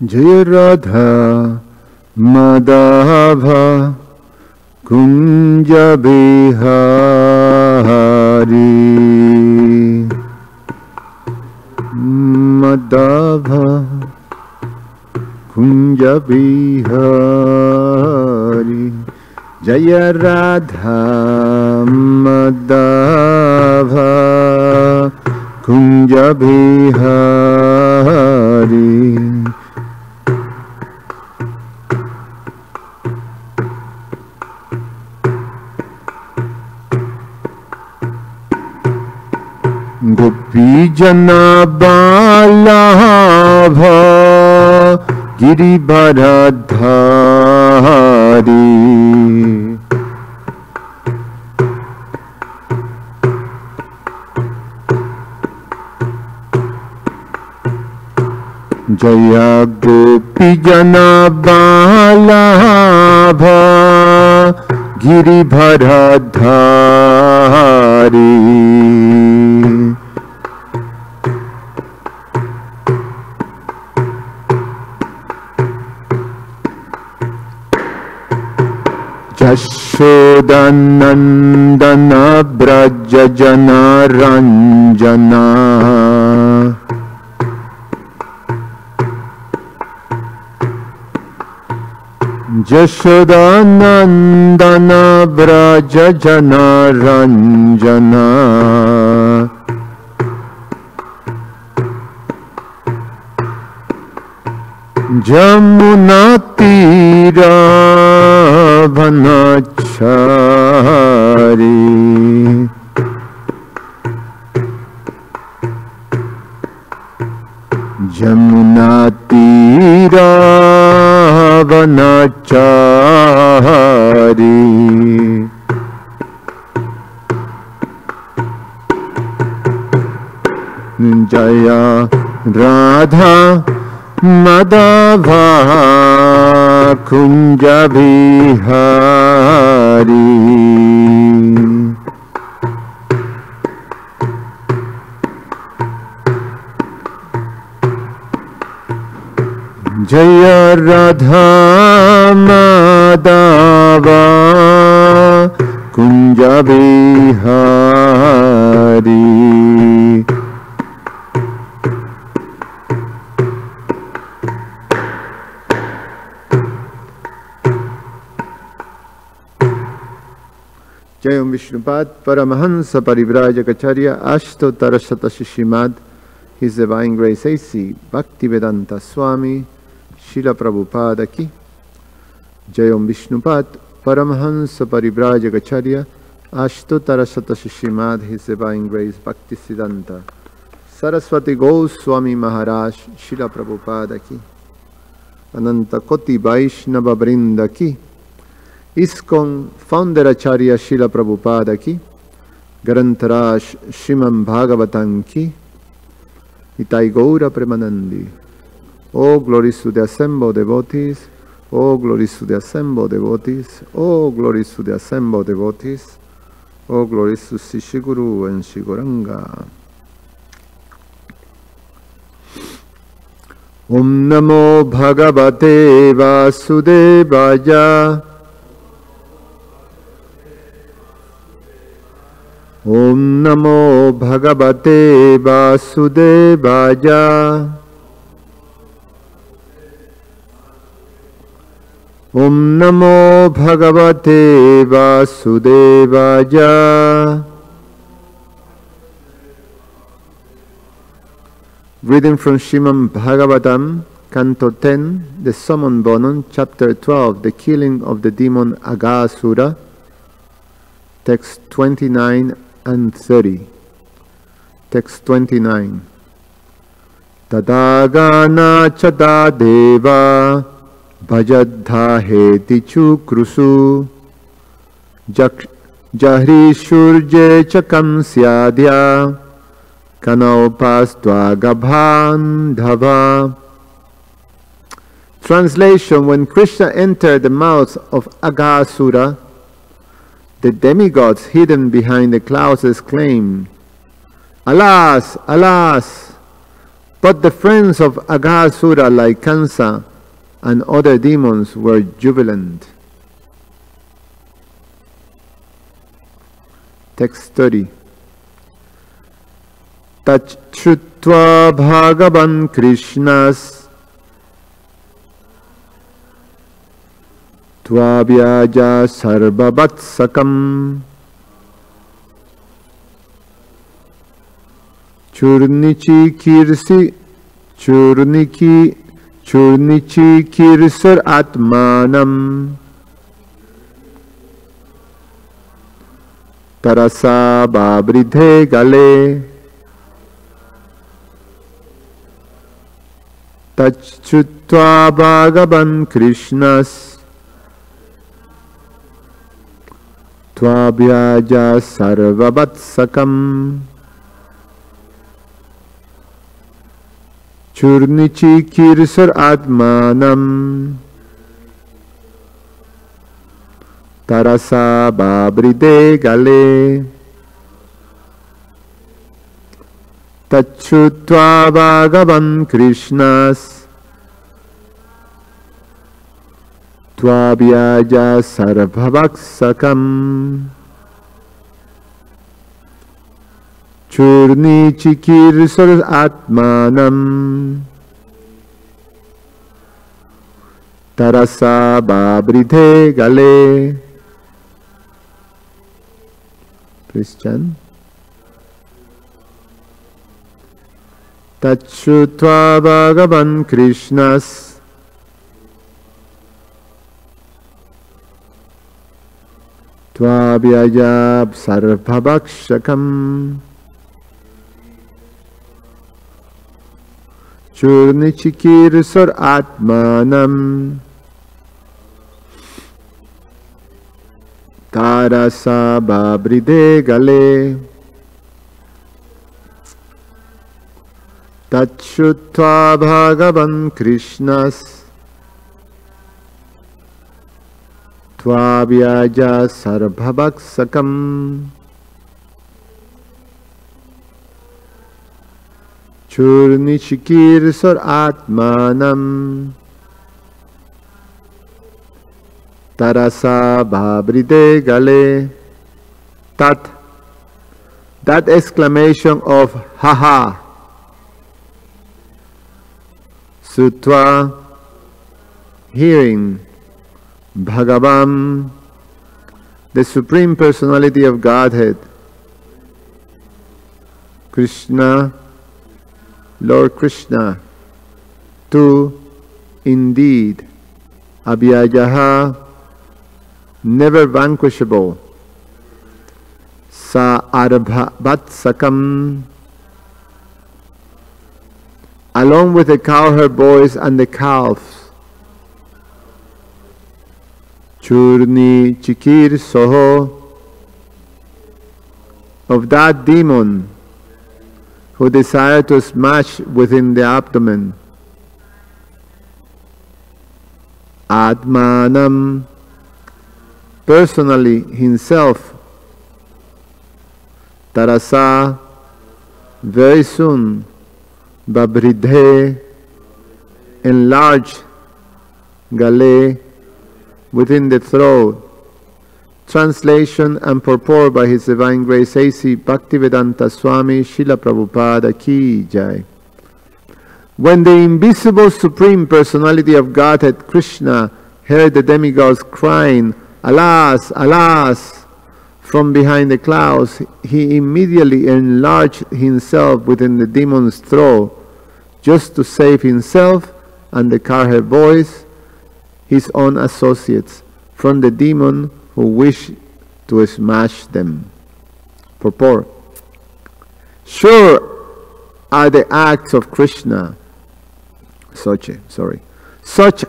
Jaya Radha Madhava Kunja Bihari Madhava Kunja Bihari Jaya Radha Madhava Kunja Bihari Gopi Jana Balabha Giribharadhari Jaya Gopi Jana Balabha Giribharadhari Yashodanandana Braja Jana Ranjana Yashodanandana Braja Jana Ranjana Jamuna Tira Vanachari Jamuna Tira Vanachari Jaya Radha Madhava Kunja Bihari Jaya Radha Madhava Kunja Bihari Jayam Vishnupad Paramahansa Parivrajacharya Ashtotara Srimad His Divine Grace A.C. Bhaktivedanta Swami Srila Prabhupada Ki Jayam Vishnupad Paramahansa Parivrajacharya Ashtotara Srimad His Divine Grace Bhaktisiddhanta Saraswati Goswami Maharaj Srila Prabhupada Ki Ananta Koti Vaishnava Vrinda Ki ISKCON Founder Acharya Srila Prabhupada Ki Grantaraj Srimad Bhagavatam Ki Nitai Gaura Premanandi. Oh, glories to the assembled devotees. Oh, glories to the assembled devotees. Oh, glories to the assembled devotees. Oh, glories to Sri Shri Guru and Shri Gauranga. Om Namo Bhagavate Vasudevaya. Om Namo Bhagavate Vasudevaya. Om Namo Bhagavate Vasudevaya. Reading from Srimad Bhagavatam, Canto 10, the Summon Bonum, Chapter 12, the Killing of the Demon Aghasura, Text 29 and 30. Text 29. Tadagana chadadeva bhajadhaheti chukrusu jahri shurje chakam syadya kanaupastva gabhandhava. Translation: When Krishna entered the mouth of Aghasura, the demigods hidden behind the clouds exclaimed, "Alas, alas! But the friends of Aghasura like Kansa and other demons were jubilant. Text 30. Tachutva Bhagavan Krishnas Tvabhyaja Sarvavatsakam Churnichi Kirsar Atmanam Tarasa Babridhe Gale Tachutva Bhagavan Krishnas Tvabhyaja Sarvavatsakam Churnichi Kirsar Atmanam Tarasa Babride Gale Tachutva Bhagavan Krishnas Tvabhyaja Sarvavatsakam Churnichi Kirsar Atmanam Tarasa Babridhe Gale. Please chant. Tachutva Bhagavan Krishnas Tvabhyaja Sarvabhakshakam Churnichi Kirsar Atmanam Tarasa Babride Gale Tachutva Bhagavan Krishnas Tvabhyaja Sarvabhaksakam Churnichi Kirsar Atmanam Tarasa Babride Gale. That exclamation of "Ha-ha!" Sutva, hearing Bhagavam, the Supreme Personality of Godhead, Krishna, Lord Krishna, to indeed Abhyajaha, never vanquishable, Sa Arabhatsakam, along with the cowherd boys and the calves, Churni Chikir Soho, of that demon who desired to smash within the abdomen, Atmanam, personally himself, Tarasa, very soon, Babridhe, enlarged, Gale, within the throat. Translation and purport by His Divine Grace A.C. Bhaktivedanta Swami Srila Prabhupada Ki Jai. When the invisible Supreme Personality of Godhead Krishna heard the demigods crying, "Alas, alas!" from behind the clouds, he immediately enlarged himself within the demon's throat, just to save himself and the cowherd boys, his own associates, from the demon who wished to smash them. Purport. Sure are the acts of Krishna. Such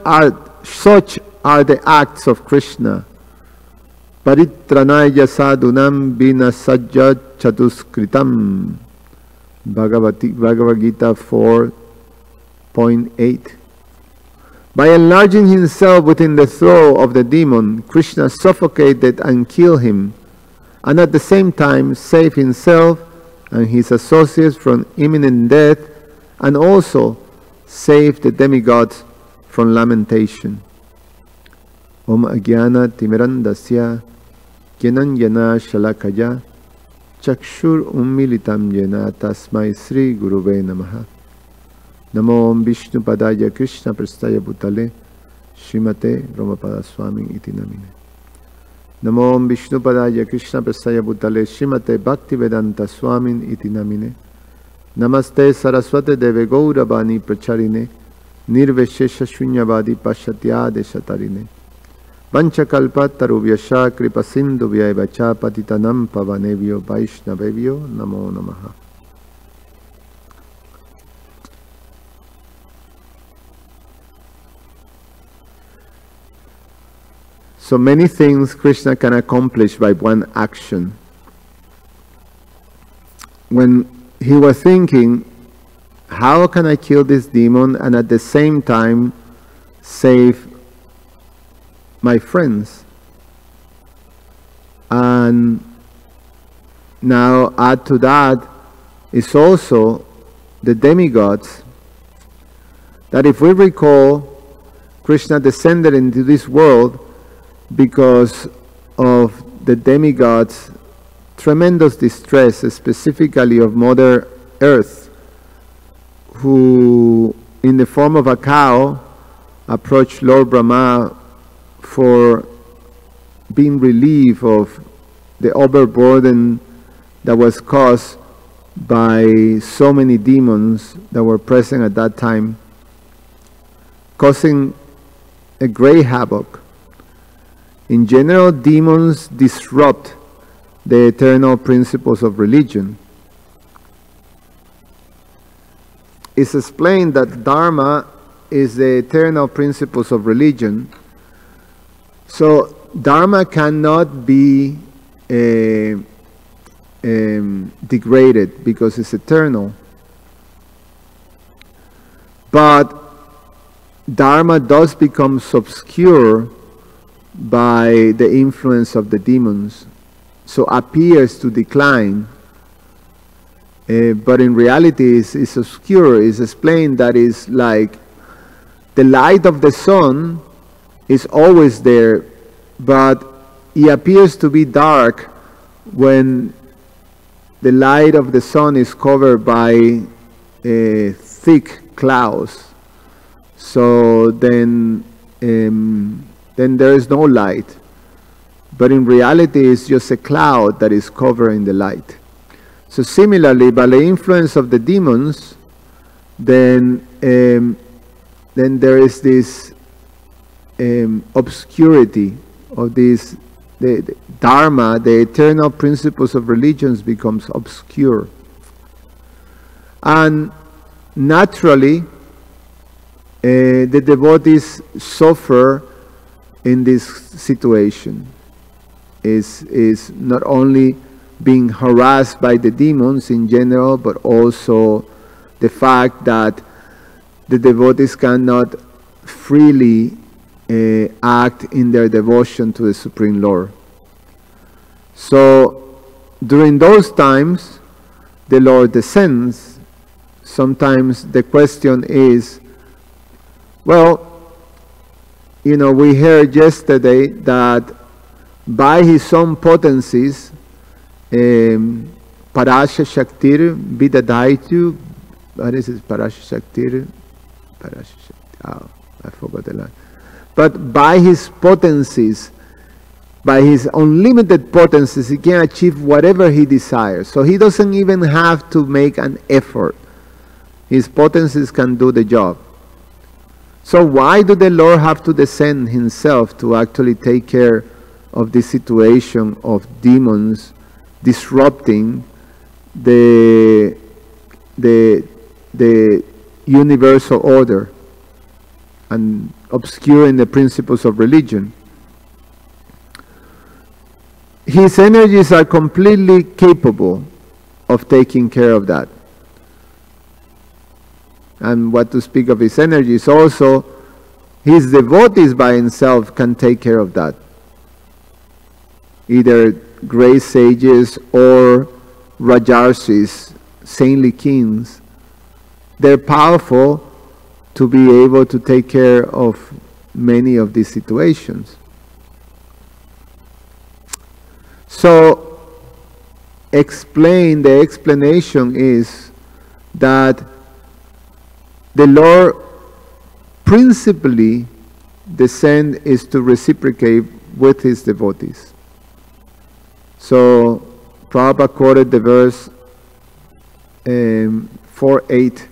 are the acts of Krishna. Paritranaya sadunam vinasajya chatuskritam. Bhagavad Gita 4.8. By enlarging himself within the throat of the demon, Krishna suffocated and killed him, and at the same time saved himself and his associates from imminent death and also save the demigods from lamentation. Om Agyana Timirandasya Jnananjana Shalakaya Chakshur Ummilitam Jena Tasmai Sri Guruve Namaha. Namo Om Vishnu Padaya Krishna Prastaya Bhutale Srimate Ramapada Swami Iti Namine. Namo Om Vishnu Padaya Krishna Prastaya Bhutale Srimate Bhaktivedanta Swami Iti Namine. Namaste Saraswate Deve Gauravani Pracharine Nirveshesha Shunyavadi Pashatya Deshatarine Vanchakalpatarubhyasha Kripa Sindhu Vyaivacha Patitanam Pavanevyo Vaishnavevyo Namo Namaha. So many things Krishna can accomplish by one action. When he was thinking, how can I kill this demon and at the same time save my friends? And now add to that is also the demigods, that if we recall, Krishna descended into this world because of the demigods' tremendous distress, specifically of Mother Earth, who in the form of a cow approached Lord Brahma for being relieved of the overburden that was caused by so many demons that were present at that time, causing a great havoc. In general, demons disrupt the eternal principles of religion. It's explained that Dharma is the eternal principles of religion. So Dharma cannot be degraded because it's eternal. But Dharma does become obscure by the influence of the demons, so appears to decline, but in reality is obscure. Is explained that is like the light of the sun is always there, but it appears to be dark when the light of the sun is covered by thick clouds. So then there is no light. But in reality, it's just a cloud that is covering the light. So similarly, by the influence of the demons, then there is this obscurity of this, the Dharma, the eternal principles of religions becomes obscure. And naturally, the devotees suffer in this situation. Is not only being harassed by the demons in general, but also the fact that the devotees cannot freely act in their devotion to the Supreme Lord. So during those times, the Lord descends. Sometimes the question is, well, you know, we heard yesterday that by his own potencies, Parasha Shaktir Vidadaitu, what is it? Parasha Shaktir? Oh, I forgot the line. But by his potencies, by his unlimited potencies, he can achieve whatever he desires. So he doesn't even have to make an effort. His potencies can do the job. So why do the Lord have to descend himself to actually take care of this situation of demons disrupting the universal order and obscuring the principles of religion? His energies are completely capable of taking care of that. And what to speak of his energies, also his devotees by himself can take care of that. Either great sages or Rajarsis, saintly kings, they're powerful to be able to take care of many of these situations. So the explanation is that the Lord principally descend is to reciprocate with his devotees. So Prabhupada quoted the verse 4:8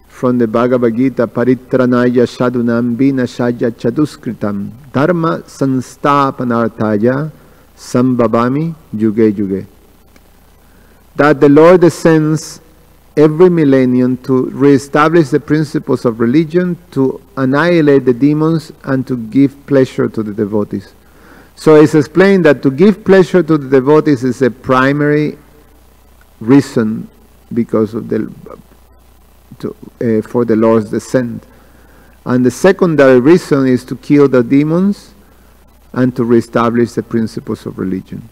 from the Bhagavad Gita, Paritranaya Shadunam Vinashaya Chaduskritam Dharma Sanstapanarthaya Sambhavami Yuge Yuge. That the Lord descends every millennium to reestablish the principles of religion, to annihilate the demons, and to give pleasure to the devotees. So it's explained that to give pleasure to the devotees is a primary reason because of for the Lord's descent. And the secondary reason is to kill the demons and to reestablish the principles of religion.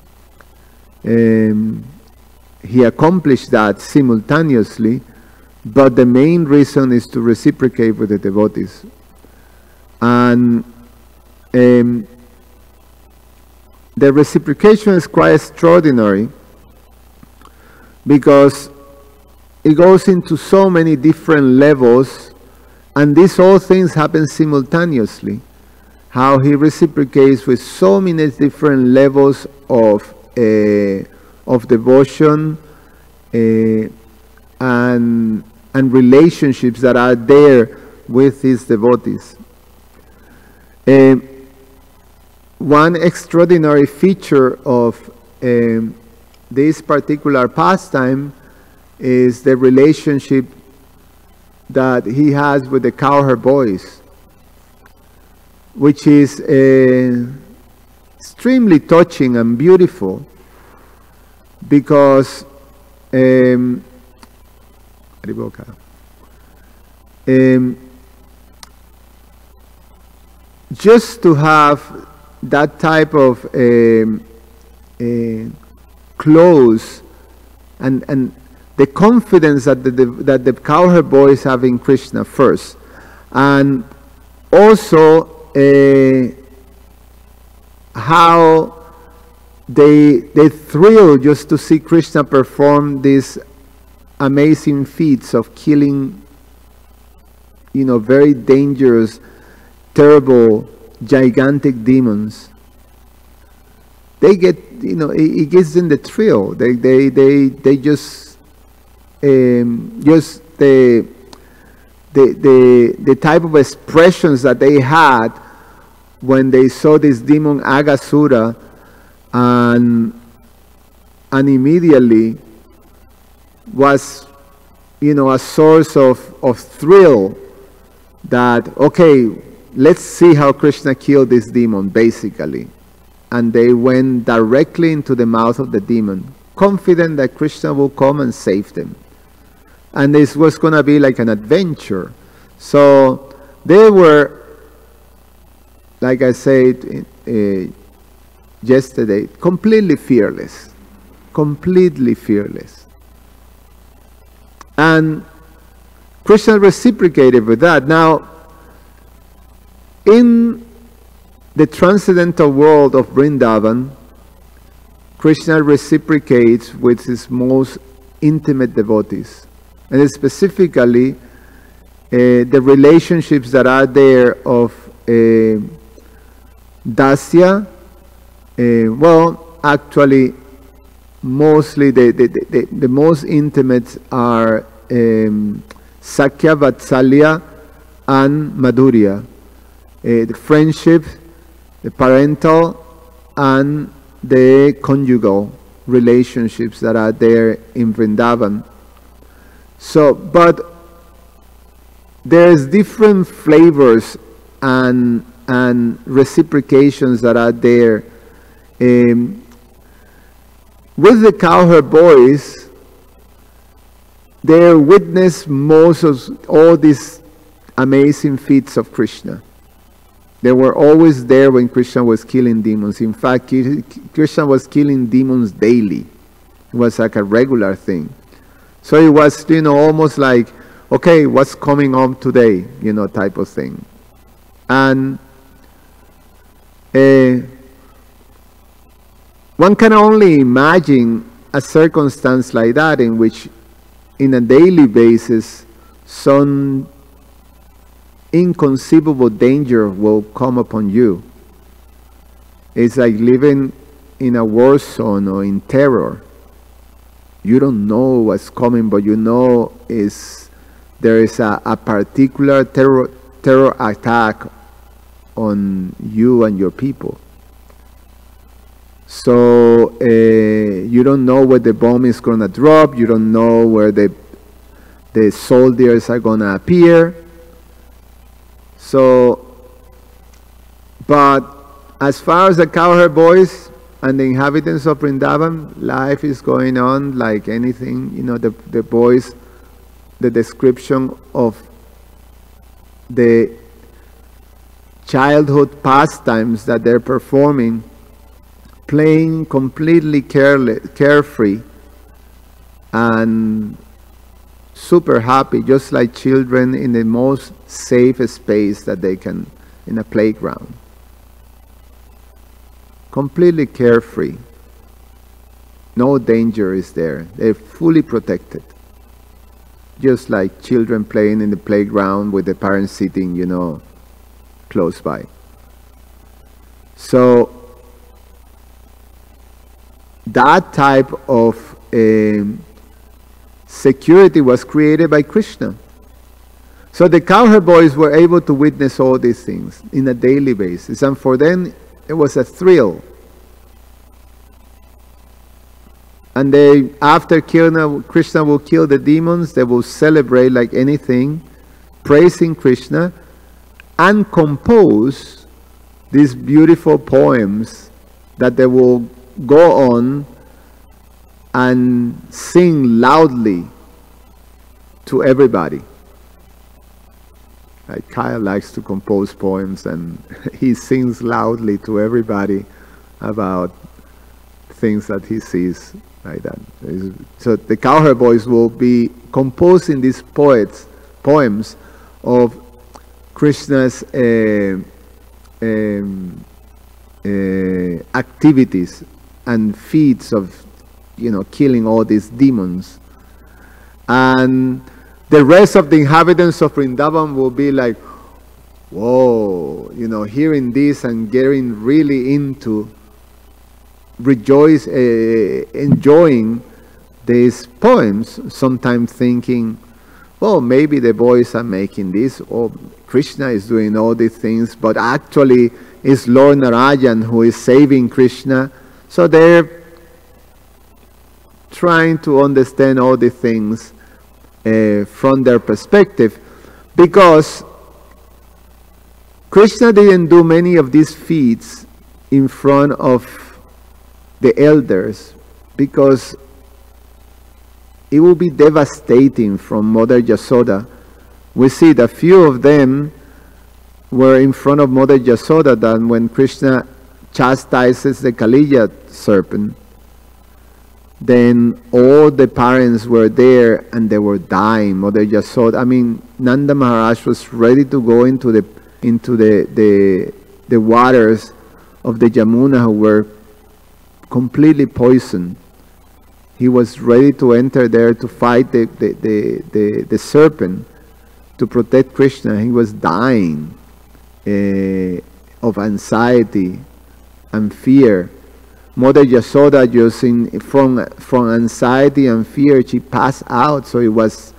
He accomplished that simultaneously, but the main reason is to reciprocate with the devotees. And the reciprocation is quite extraordinary because it goes into so many different levels, and these all things happen simultaneously. How he reciprocates with so many different levels of devotion and relationships that are there with his devotees. One extraordinary feature of this particular pastime is the relationship that he has with the cowherd boys, which is extremely touching and beautiful, because just to have that type of close and the confidence that the cowherd boys have in Krishna first, and also how they thrill just to see Krishna perform these amazing feats of killing, very dangerous, terrible, gigantic demons. They get, it gives them the thrill. They just the type of expressions that they had when they saw this demon Agasura, and immediately was, a source of thrill that, okay, let's see how Krishna killed this demon, basically. And they went directly into the mouth of the demon, confident that Krishna will come and save them. And this was going to be like an adventure. So they were, like I said yesterday, completely fearless. Completely fearless. And Krishna reciprocated with that. Now, in the transcendental world of Vrindavan, Krishna reciprocates with his most intimate devotees. And specifically, the relationships that are there of Dasya, actually, mostly the most intimate are Sakya, Vatsalya, and Madhurya. The friendship, the parental, and the conjugal relationships that are there in Vrindavan. So, but there's different flavors and reciprocations that are there. With the cowherd boys, they witness most of all these amazing feats of Krishna. They were always there when Krishna was killing demons. In fact, Krishna was killing demons daily. It was like a regular thing. So it was, almost like okay, what's coming on today, type of thing. And one can only imagine a circumstance like that in which, in a daily basis, some inconceivable danger will come upon you. It's like living in a war zone or in terror. You don't know what's coming, but there is a particular terror attack on you and your people. So you don't know where the bomb is going to drop. You don't know where the soldiers are going to appear. So, but as far as the cowherd boys and the inhabitants of Vrindavan, life is going on like anything. The boys, the description of the childhood pastimes that they're performing, playing completely carefree and super happy, just like children in the most safe space that they can, in a playground. Completely carefree. No danger is there. They're fully protected. Just like children playing in the playground with the parents sitting, close by. So that type of security was created by Krishna. So the cowherd boys were able to witness all these things in a daily basis, and for them it was a thrill. And after Krishna will kill the demons, they will celebrate like anything, praising Krishna, and compose these beautiful poems that they will go on and sing loudly to everybody. Like Kyle likes to compose poems, and he sings loudly to everybody about things that he sees like that. So the cowherd boys will be composing these poems of Krishna's activities and feats of killing all these demons. And the rest of the inhabitants of Vrindavan will be like, whoa, hearing this and getting really into enjoying these poems, sometimes thinking, well, maybe the boys are making this, or Krishna is doing all these things, but actually it's Lord Narayan who is saving Krishna. So they're trying to understand all the things from their perspective, because Krishna didn't do many of these feats in front of the elders, because it will be devastating from Mother Yasoda. We see that few of them were in front of Mother Yasoda than when Krishna chastises the Kaliya serpent. Then all the parents were there and they were dying. Mother Yasoda, Nanda Maharaj was ready to go into the waters of the Yamuna, who were completely poisoned. He was ready to enter there to fight the serpent to protect Krishna. He was dying of anxiety and fear. Mother Yasoda, just from anxiety and fear, she passed out. So it was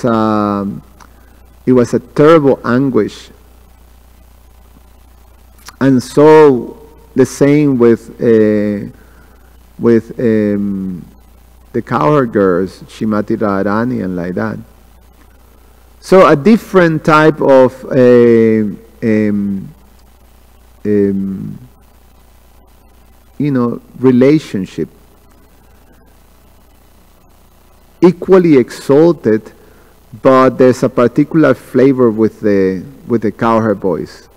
a terrible anguish. And so the same with the cowherd girls, Shrimati Radharani and like that. So a different type of relationship, equally exalted, but there's a particular flavor with the cowherd boys.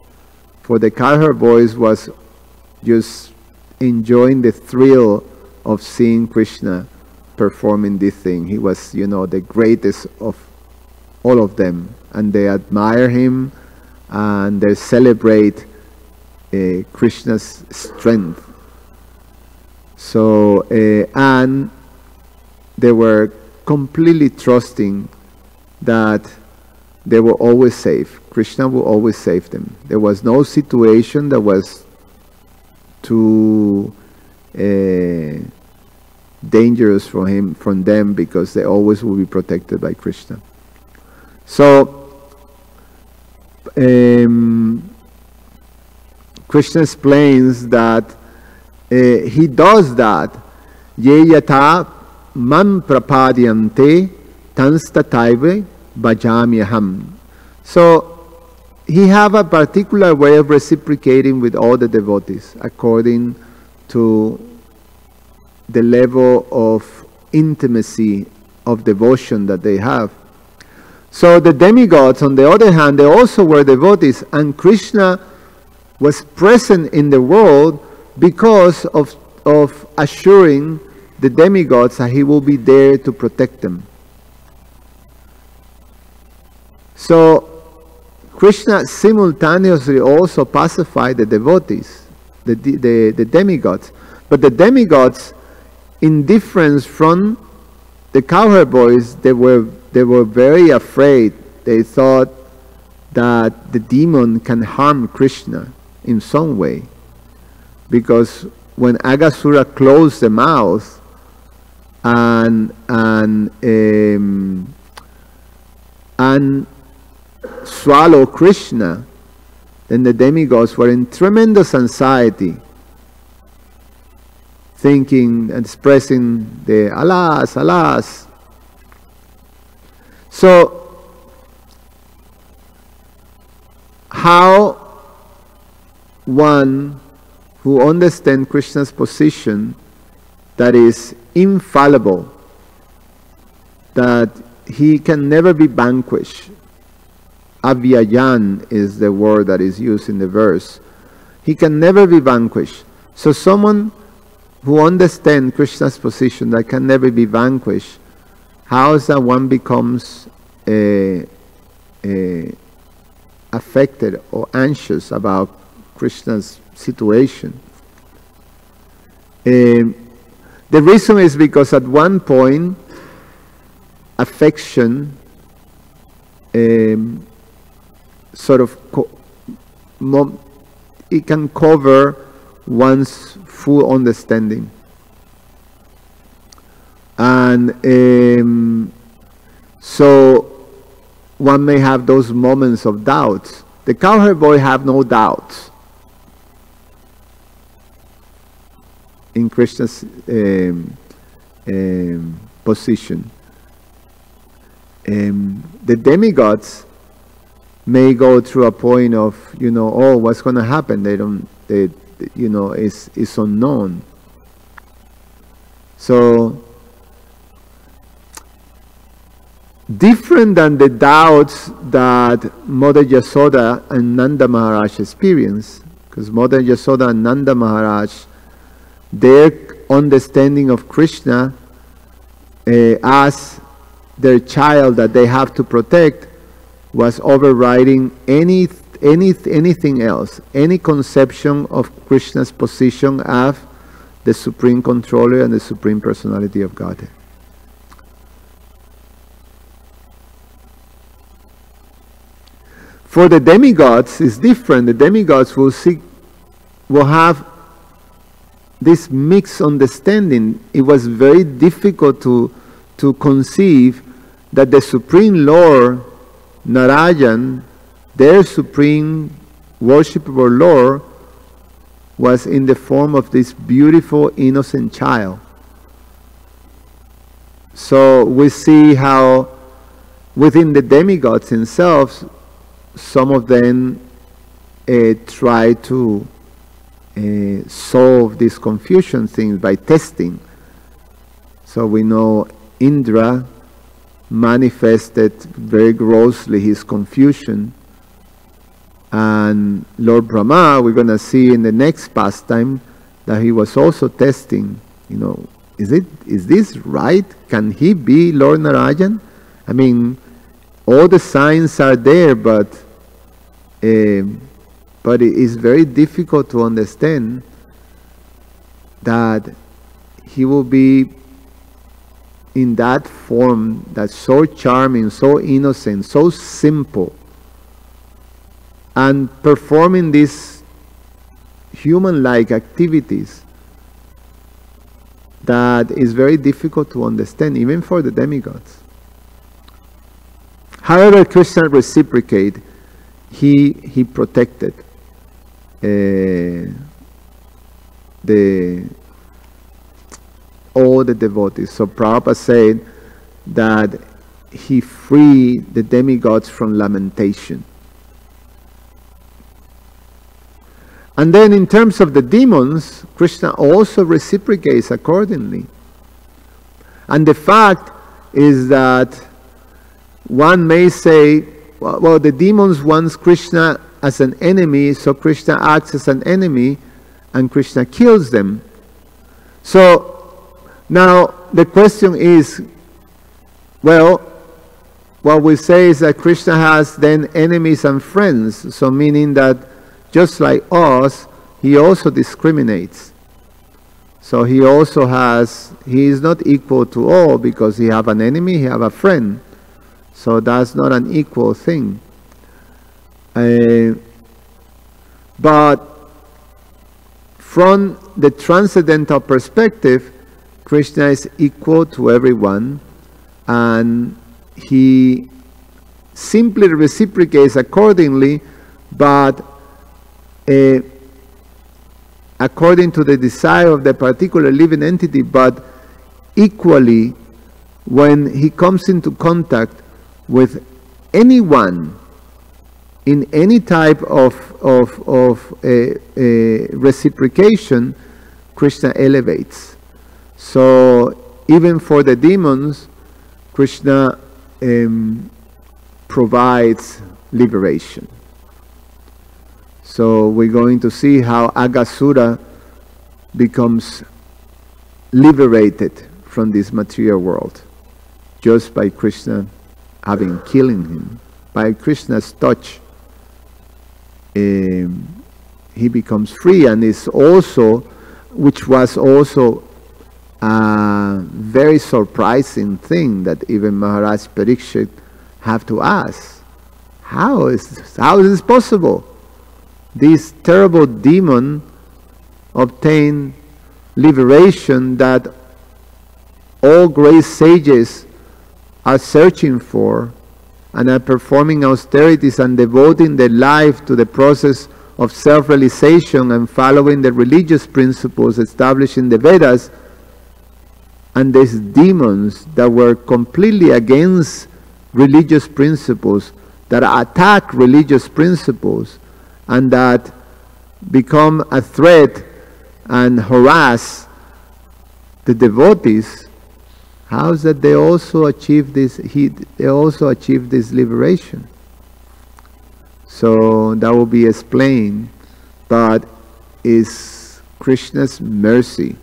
For the cowherd boys was just enjoying the thrill of seeing Krishna performing this thing. He was, the greatest of all of them, and they admire him and they celebrate Krishna's strength. So, and they were completely trusting that they were always safe. Krishna will always save them. There was no situation that was too dangerous from them, because they always will be protected by Krishna. So Krishna explains that he does that. Ye yata mam prapadyante tanstataive bhajamyaham. So he have a particular way of reciprocating with all the devotees according to the level of intimacy of devotion that they have. So the demigods, on the other hand, they also were devotees, and Krishna was present in the world because of assuring the demigods that he will be there to protect them. So Krishna simultaneously also pacified the devotees, the demigods. But the demigods, in difference from the cowherd boys, they were very afraid. They thought that the demon can harm Krishna in some way, because when Aghasura closed the mouth and swallow Krishna, then the demigods were in tremendous anxiety, thinking and expressing the alas, alas. So how one who understands Krishna's position, that is infallible, that he can never be vanquished. Avyayan is the word that is used in the verse. He can never be vanquished. So someone who understands Krishna's position, that can never be vanquished, how is that one becomes affected or anxious about Krishna's situation? The reason is because at one point affection sort of it can cover one's full understanding, and so one may have those moments of doubts. The cowherd boy have no doubts in Krishna's position. The demigods may go through a point of, oh, what's going to happen? It's unknown. So different than the doubts that Mother Yasoda and Nanda Maharaj experienced, because Mother Yasoda and Nanda Maharaj, their understanding of Krishna as their child that they have to protect was overriding anything else, any conception of Krishna's position as the Supreme Controller and the Supreme Personality of Godhead. For the demigods, it's different. The demigods will have this mixed understanding. It was very difficult to conceive that the Supreme Lord, Narayan, their supreme worshipable Lord, was in the form of this beautiful innocent child. So we see how within the demigods themselves, some of them try to solve these confusion things by testing. So we know Indra manifested very grossly his confusion, and Lord Brahma, we're going to see in the next pastime that he was also testing, is this right? Can he be Lord Narayan? I mean, all the signs are there, but it is very difficult to understand that he will be in that form that's so charming, so innocent, so simple, and performing these human-like activities that is very difficult to understand, even for the demigods. However, Krishna reciprocated. He protected all the devotees. So Prabhupada said that he freed the demigods from lamentation. And then in terms of the demons, Krishna also reciprocates accordingly. And the fact is that one may say, well, the demons want Krishna as an enemy, so Krishna acts as an enemy and Krishna kills them. So now the question is, well, what we say is that Krishna has then enemies and friends, so meaning that just like us, he also discriminates. So he is not equal to all, because he have an enemy, he have a friend. So that's not an equal thing. But from the transcendental perspective, Krishna is equal to everyone, and he simply reciprocates accordingly, but according to the desire of the particular living entity, but equally when he comes into contact with anyone in any type of reciprocation, Krishna elevates. So even for the demons, Krishna provides liberation. So we're going to see how Aghasura becomes liberated from this material world just by Krishna having killing him. By Krishna's touch, he becomes free, and is also, which was also a very surprising thing that even Maharaj Parikshit have to ask. How is this possible? This terrible demon obtained liberation that all great sages are searching for, and are performing austerities and devoting their life to the process of self-realization and following the religious principles established in the Vedas. And these demons that were completely against religious principles, that attack religious principles, and that become a threat and harass the devotees, how is that they also achieve this? They also achieve this liberation. So that will be explained, but is Krishna's mercy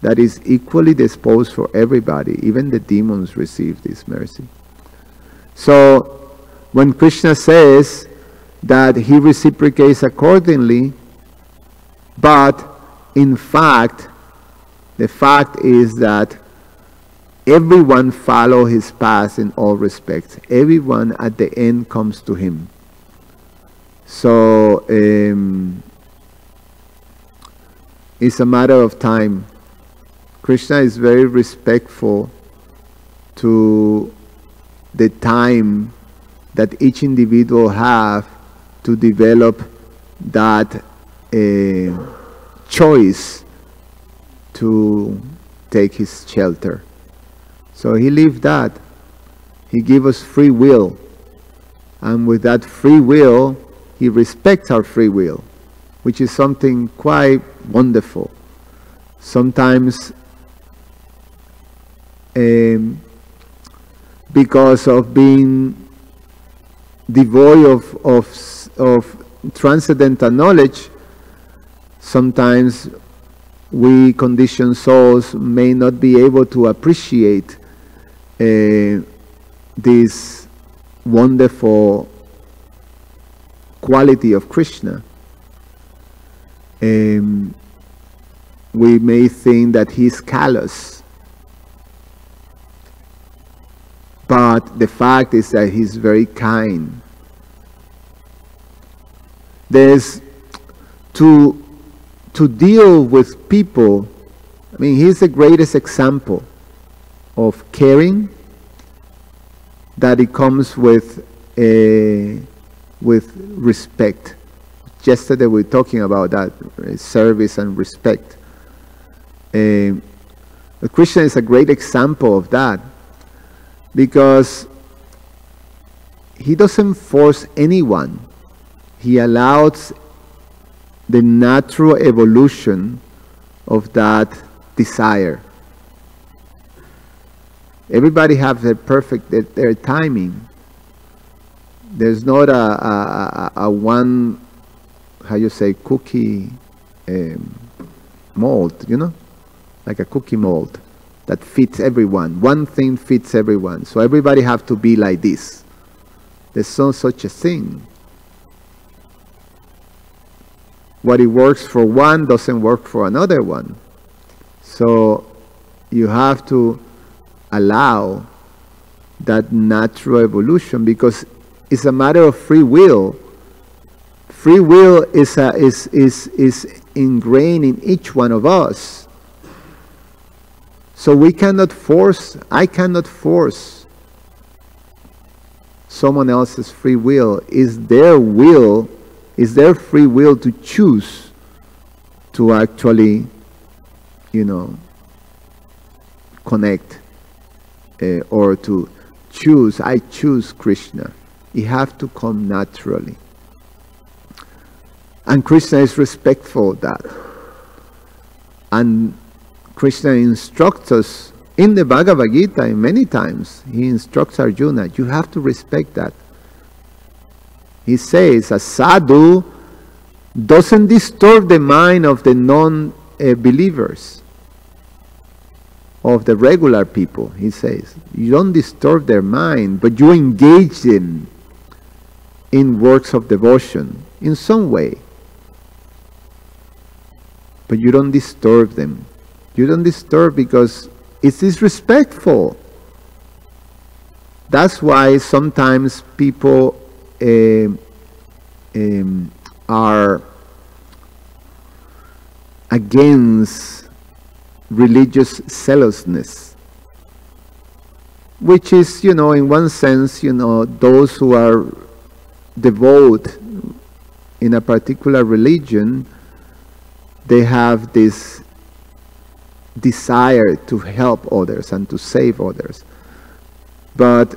that is equally disposed for everybody. Even the demons receive this mercy. So when Krishna says that he reciprocates accordingly, but in fact, the fact is that everyone follow his path in all respects. Everyone at the end comes to him. So it's a matter of time. Krishna is very respectful to the time that each individual have to develop that choice to take his shelter. So he leaves that. He gives us free will. And with that free will, he respects our free will, which is something quite wonderful. Sometimes because of being devoid of transcendental knowledge, sometimes we conditioned souls may not be able to appreciate this wonderful quality of Krishna, we may think that he's callous. But the fact is that he's very kind. There's to deal with people. I mean, he's the greatest example of caring, that it comes with respect. Yesterday we were talking about that, service and respect. Krishna is a great example of that, because he doesn't force anyone. He allows the natural evolution of that desire. Everybody has their timing. There's not a one, how you say, cookie mold, like a cookie mold that fits everyone. One thing fits everyone. So everybody have to be like this. There's no such a thing. What it works for one doesn't work for another one. So you have to allow that natural evolution, because it's a matter of free will. Free will is ingrained in each one of us. So I cannot force someone else's free will. It's their free will to choose to actually, connect, or to choose. I choose Krishna. It has to come naturally. And Krishna is respectful of that. And Krishna instructs us in the Bhagavad Gita many times. He instructs Arjuna, you have to respect that. He says, a sadhu doesn't disturb the mind of the non-believers, of the regular people, he says. You don't disturb their mind, but you engage them in works of devotion in some way. But you don't disturb them. You don't disturb because it's disrespectful. That's why sometimes people are against religious zealousness, which is, in one sense, those who are devout in a particular religion, they have this desire to help others and to save others. But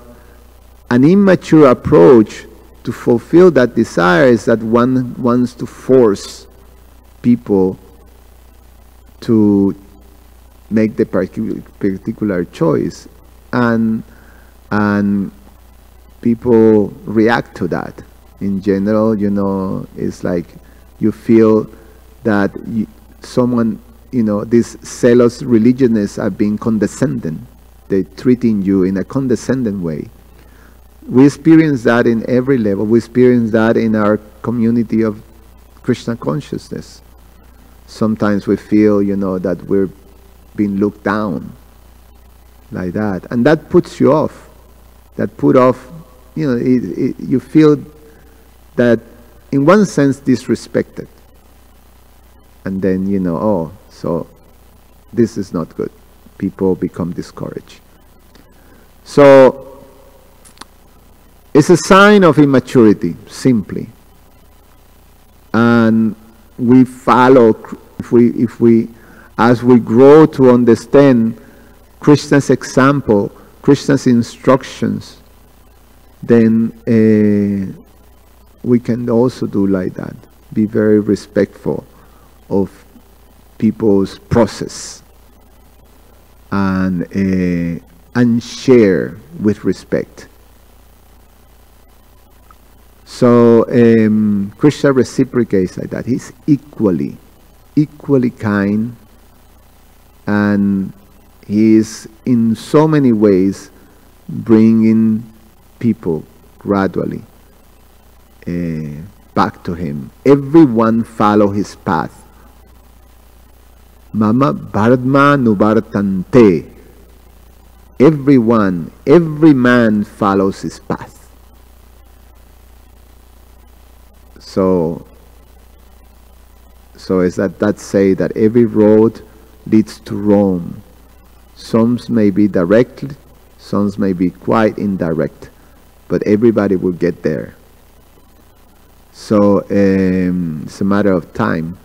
an immature approach to fulfill that desire is that one wants to force people to make the particular choice, and people react to that. In general, it's like you feel that someone, these zealous religionists are being condescending. They're treating you in a condescending way. We experience that in every level. We experience that in our community of Krishna consciousness. Sometimes we feel, that we're being looked down like that. And that puts you off. That put off, you feel that in one sense disrespected. And then, so this is not good. People become discouraged. So it's a sign of immaturity, simply. And we follow, if we as we grow to understand Krishna's example, Krishna's instructions, then we can also do like that. Be very respectful of people's process, and share with respect. So Krishna reciprocates like that. He's equally kind, and he is in so many ways bringing people gradually back to him. Everyone follow his path. Mama Bhardma Nubartante. Everyone, every man follows his path. So is that say that every road leads to Rome. Some may be direct, some may be quite indirect, but everybody will get there. So it's a matter of time.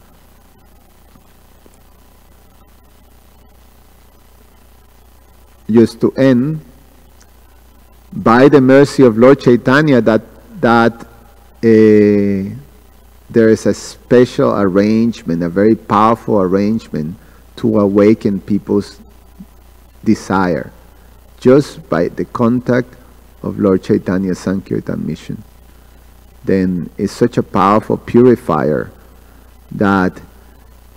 Just to end, by the mercy of Lord Chaitanya, that there is a special arrangement, a very powerful arrangement to awaken people's desire, just by the contact of Lord Chaitanya's Sankirtan mission. Then it's such a powerful purifier that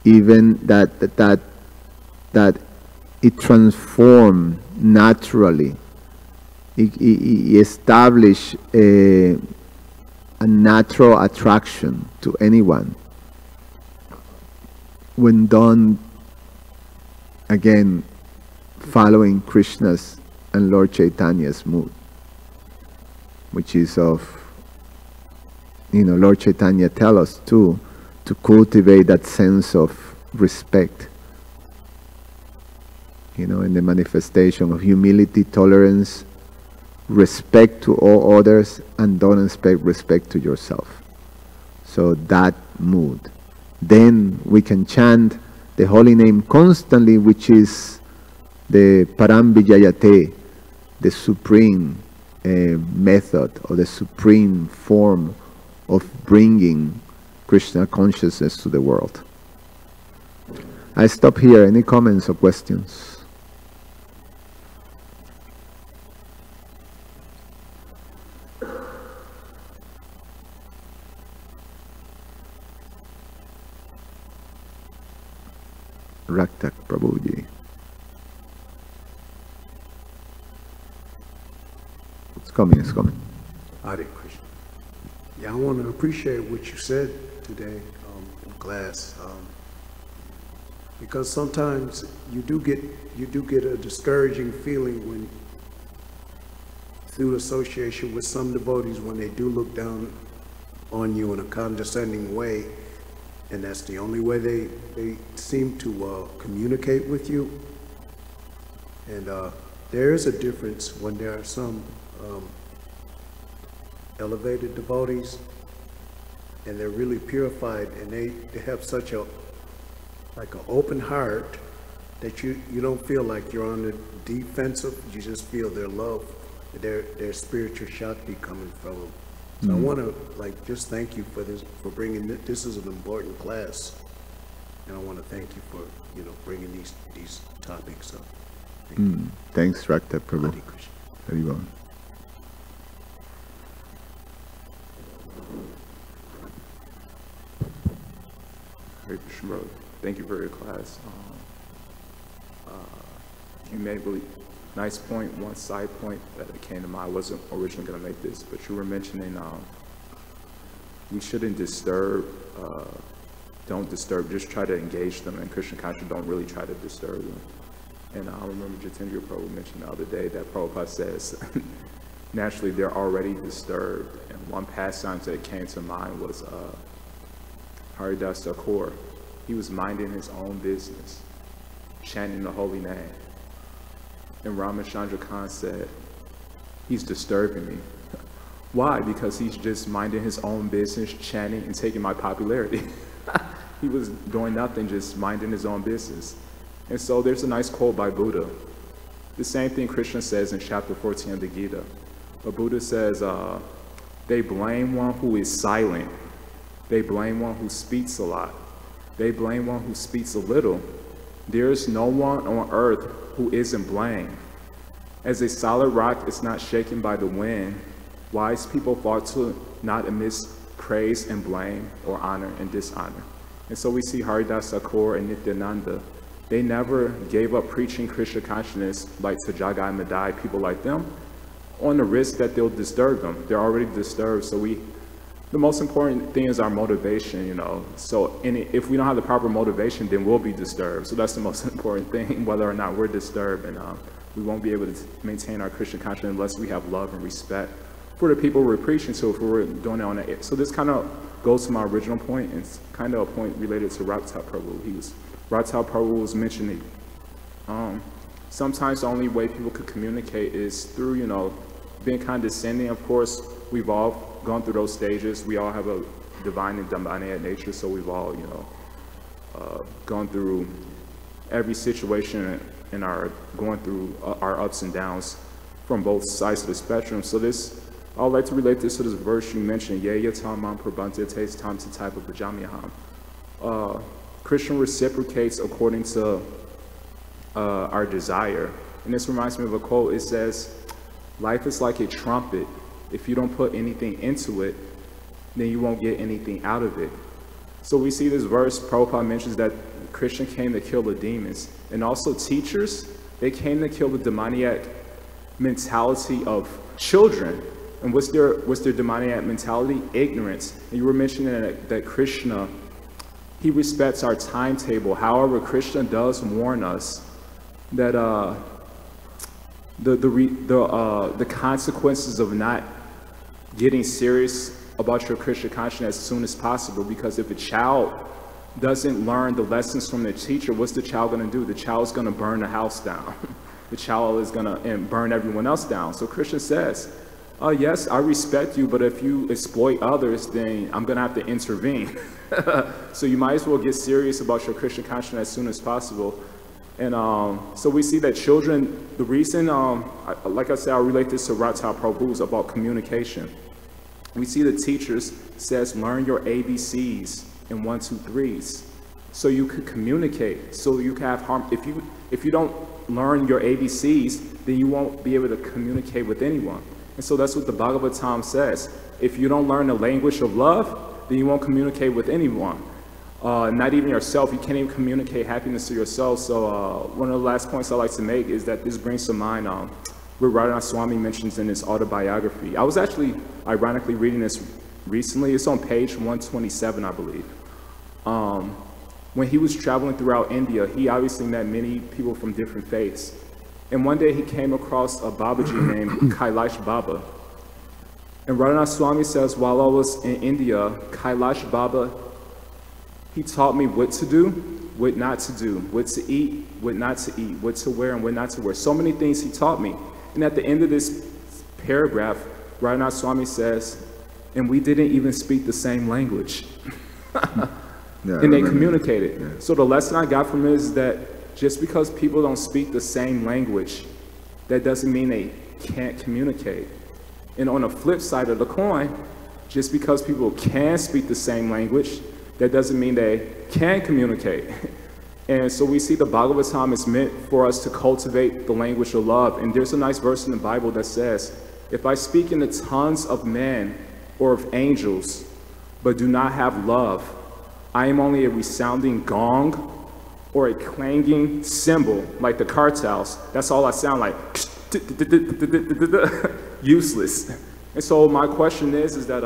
even that it transforms naturally. It establishes a natural attraction to anyone when done, again, following Krishna's and Lord Chaitanya's mood, which is of, Lord Chaitanya tell us too, to cultivate that sense of respect, in the manifestation of humility, tolerance, respect to all others, and don't expect respect to yourself. So that mood. Then we can chant the holy name constantly, which is the Parambijayate, the supreme method or the supreme form of bringing Krishna consciousness to the world. I stop here. Any comments or questions? Raktak Prabhuji. It's coming. Hare Krishna. Yeah, I want to appreciate what you said today in class, because sometimes you do get a discouraging feeling when, through association with some devotees, when they do look down on you in a condescending way, and that's the only way they seem to communicate with you. And there is a difference when there are some elevated devotees, and they're really purified, and they have such an open heart that you don't feel like you're on the defensive. You just feel their love, their spiritual Shakti coming from them. So I want to just thank you for this, for bringing this. This is an important class, and I want to thank you for bringing these topics up. Thanks, Rakta Prabhu. Hare Krishna. Very well. Hare Krishna, brother. Thank you for your class. You made a really nice point, one side point that came to mind. I wasn't originally going to make this, but you were mentioning we shouldn't disturb, don't disturb, just try to engage them, and Krishna consciousness don't really try to disturb them. And I remember Jitendra Prabhu mentioned the other day that Prabhupada says, naturally they're already disturbed. And one pastime that came to mind was Haridasa Kaur. He was minding his own business, chanting the holy name. And Ramachandra Khan said, he's disturbing me. Why? Because he's just minding his own business, chanting and taking my popularity. He was doing nothing, just minding his own business. And so there's a nice quote by Buddha. The same thing Krishna says in chapter 14 of the Gita. But Buddha says, they blame one who is silent. They blame one who speaks a lot. They blame one who speaks a little. There is no one on earth who isn't blamed. As a solid rock is not shaken by the wind, wise people fall to not amidst praise and blame or honor and dishonor. And so we see Haridasa Kaur and Nityananda. They never gave up preaching Krishna consciousness like Sajagai Madai, people like them, on the risk that they'll disturb them. They're already disturbed, so the most important thing is our motivation, you know. So if we don't have the proper motivation, then we'll be disturbed. So that's the most important thing, whether or not we're disturbed. And we won't be able to maintain our Christian conscience unless we have love and respect for the people we're preaching to, if we're doing it on that. So this kind of goes to my original point, and it's kind of a point related to Rakta Prabhu. Rakta Prabhu was mentioning sometimes the only way people could communicate is through, you know, being condescending. Of course, we've all gone through those stages. We all have a divine and Dhammayat nature, so we've all, you know, gone through every situation and are going through our ups and downs from both sides of the spectrum. So I would like to relate this to this verse you mentioned, Yeya Tamam Prabhante Taste Tam to type of Pajamyaham. Christian reciprocates according to our desire. And this reminds me of a quote. It says, life is like a trumpet. If you don't put anything into it, then you won't get anything out of it. So we see this verse, Prabhupada mentions that Krishna came to kill the demons. And also teachers, they came to kill the demoniac mentality of children. And what's their demoniac mentality? Ignorance. And you were mentioning that Krishna, he respects our timetable. However, Krishna does warn us that the consequences of not getting serious about your Krishna consciousness as soon as possible, because if a child doesn't learn the lessons from their teacher, what's the child going to do? The child's going to burn the house down. The child is going to burn everyone else down. So Krishna says, yes, I respect you, but if you exploit others, then I'm going to have to intervene. So you might as well get serious about your Krishna consciousness as soon as possible. And so we see that children, the reason, like I said, I relate this to Rata Prabhu's about communication. We see the teachers says, learn your ABCs and 1, 2, 3s, so you could communicate, so you can have harm. If you don't learn your ABCs, then you won't be able to communicate with anyone. And so that's what the Bhagavatam says. If you don't learn the language of love, then you won't communicate with anyone. Not even yourself. You can't even communicate happiness to yourself. So one of the last points I like to make is that this brings to mind what Radha Swami mentions in his autobiography. I was actually ironically reading this recently. It's on page 127, I believe. When he was traveling throughout India, he obviously met many people from different faiths. And one day he came across a Babaji named Kailash Baba. And Radha Swami says, while I was in India, Kailash Baba, he taught me what to do, what not to do, what to eat, what not to eat, what to wear and what not to wear. So many things he taught me. And at the end of this paragraph, Radha Swami says, and we didn't even speak the same language. And they communicated. Yeah. So the lesson I got from it is that just because people don't speak the same language, that doesn't mean they can't communicate. And on the flip side of the coin, just because people can speak the same language, that doesn't mean they can communicate. And so we see the Bhagavatam is meant for us to cultivate the language of love. And there's a nice verse in the Bible that says, if I speak in the tongues of men or of angels, but do not have love, I am only a resounding gong or a clanging cymbal, like the cartels. That's all I sound like. Useless. And so my question is that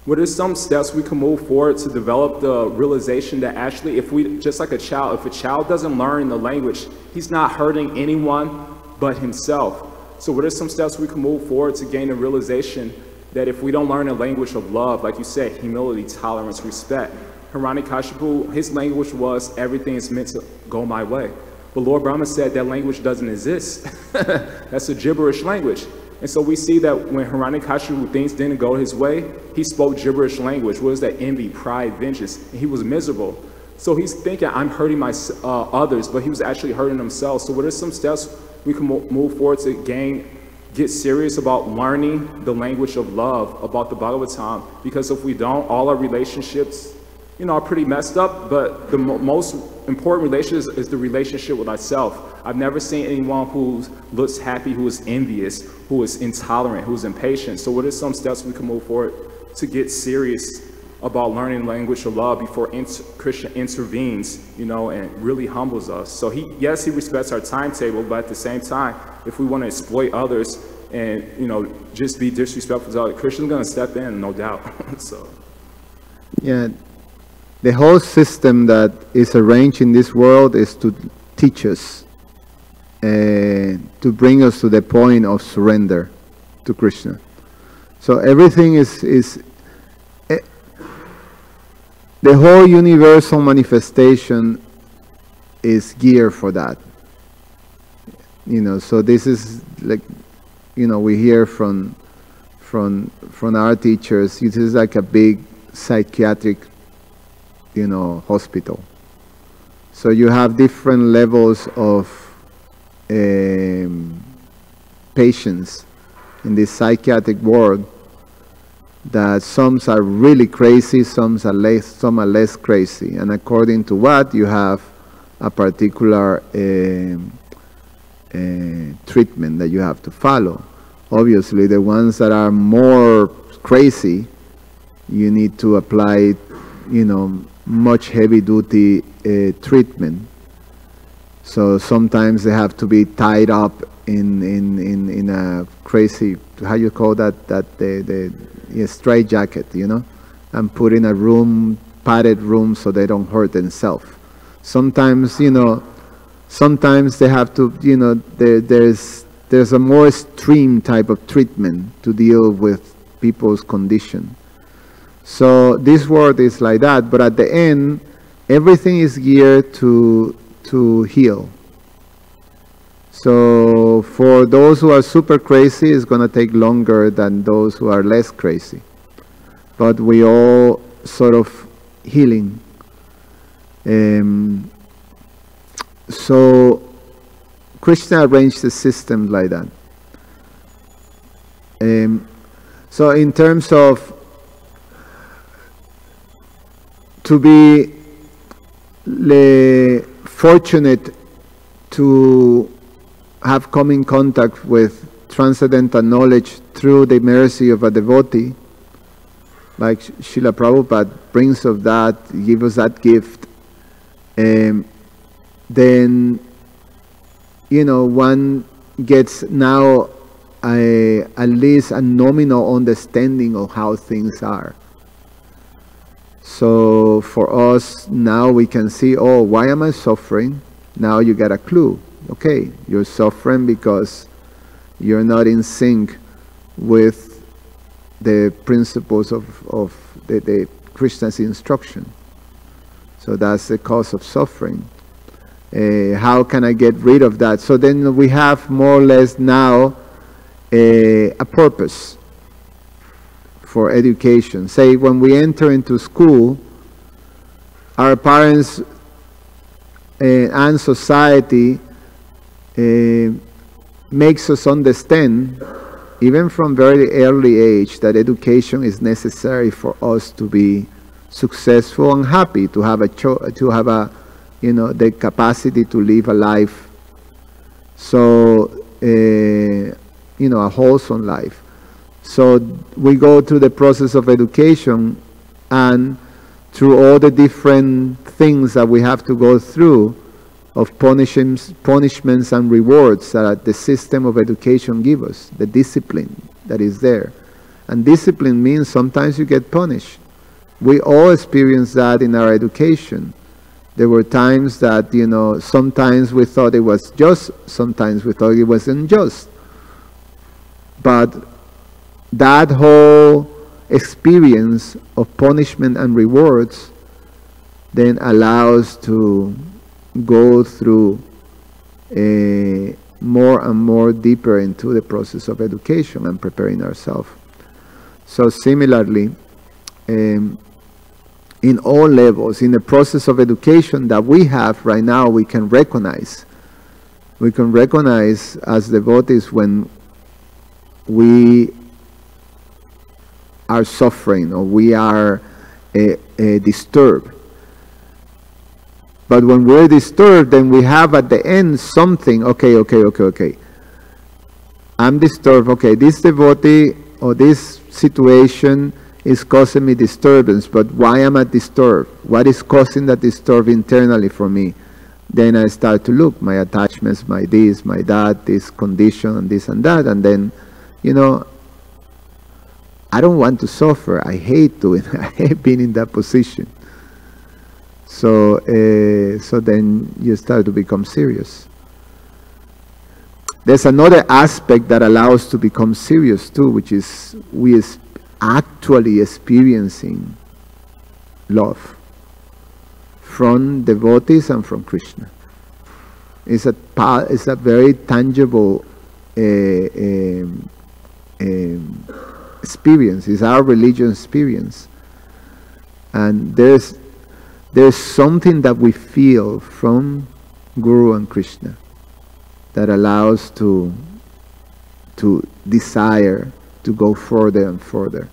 what are some steps we can move forward to develop the realization that actually, if we, just like a child, if a child doesn't learn the language, he's not hurting anyone but himself. So what are some steps we can move forward to gain the realization that if we don't learn the language of love, like you said, humility, tolerance, respect. Hiranyakashipu, his language was everything is meant to go my way. But Lord Brahma said that language doesn't exist. That's a gibberish language. And so we see that when Hiranyakashipu, things didn't go his way, he spoke gibberish language. What is that? Envy, pride, vengeance. And he was miserable. So he's thinking, I'm hurting others, but he was actually hurting himself. So what are some steps we can move forward to get serious about learning the language of love, about the Bhagavatam? Because if we don't, all our relationships, are pretty messed up, but the most important relationship is the relationship with ourselves. I've never seen anyone who looks happy, who is envious, who is intolerant, who is impatient. So what are some steps we can move forward to get serious about learning language of love before Krishna intervenes, you know, and really humbles us. So yes, he respects our timetable, but at the same time, if we want to exploit others and, you know, just be disrespectful to others, Krishna's going to step in, no doubt. So. Yeah, the whole system that is arranged in this world is to teach us, to bring us to the point of surrender to Krishna. So everything is the whole universal manifestation is geared for that. You know, so this is like, you know, we hear from our teachers, this is like a big psychiatric, you know, hospital. So you have different levels of patients in this psychiatric ward, that some are really crazy, some are less crazy, and according to what, you have a particular treatment that you have to follow. Obviously, the ones that are more crazy, you need to apply, you know, much heavy-duty treatment. So sometimes they have to be tied up in a crazy, how you call that, the straight jacket, you know, and put in a room, padded room, so they don't hurt themselves. Sometimes, you know, sometimes they have to, you know, there's a more extreme type of treatment to deal with people's condition. So this world is like that, but at the end, everything is geared to heal. So for those who are super crazy, it's going to take longer than those who are less crazy. But we all sort of healing. So Krishna arranged the system like that. So in terms of to be fortunate to have come in contact with transcendental knowledge through the mercy of a devotee, like Srila Prabhupada brings of that, give us that gift, then, you know, one gets now at least a nominal understanding of how things are. So for us now we can see, oh, why am I suffering? Now you get a clue. Okay, you're suffering because you're not in sync with the principles of the Krishna's instruction. So that's the cause of suffering. How can I get rid of that? So then we have more or less now a purpose for education. Say when we enter into school, our parents and society makes us understand, even from very early age, that education is necessary for us to be successful and happy, to have you know, the capacity to live a life, so you know, a wholesome life. So we go through the process of education, and through all the different things that we have to go through, of punishments and rewards that the system of education gives us, the discipline that is there. And discipline means sometimes you get punished. We all experience that in our education. There were times that, you know, sometimes we thought it was just, sometimes we thought it was unjust. But that whole experience of punishment and rewards then allows to go through more and more deeper into the process of education and preparing ourselves. So similarly, in all levels, in the process of education that we have right now, we can recognize as devotees when we are suffering or we are disturbed. But when we're disturbed, then we have at the end something, okay. I'm disturbed, okay, this devotee or this situation is causing me disturbance, but why am I disturbed? What is causing that disturb internally for me? Then I start to look, my attachments, my this, my that, this condition, and this and that, and then, you know, I don't want to suffer. I hate doing it. I hate being in that position. So, so then you start to become serious. There's another aspect that allows to become serious too, which is we is actually experiencing love from devotees and from Krishna. It's a very tangible experience. It's our religion experience, and there's something that we feel from Guru and Krishna that allows to desire to go further and further.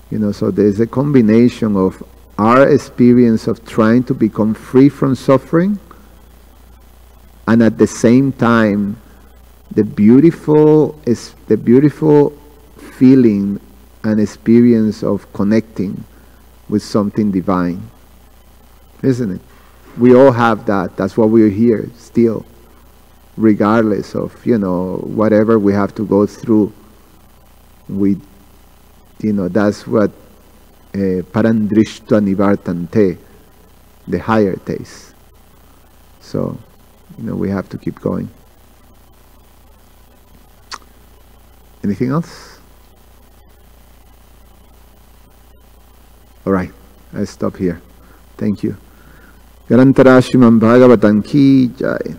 You know, so there's a combination of our experience of trying to become free from suffering, and at the same time the beautiful feeling and experience of connecting with something divine, isn't it? We all have that. That's why we're here still, regardless of, you know, whatever we have to go through. We, you know, that's what parandrishta nivartante, the higher taste. So, you know, we have to keep going. Anything else? All right, I stop here. Thank you. Garantara Srimad Bhagavatam ki jai.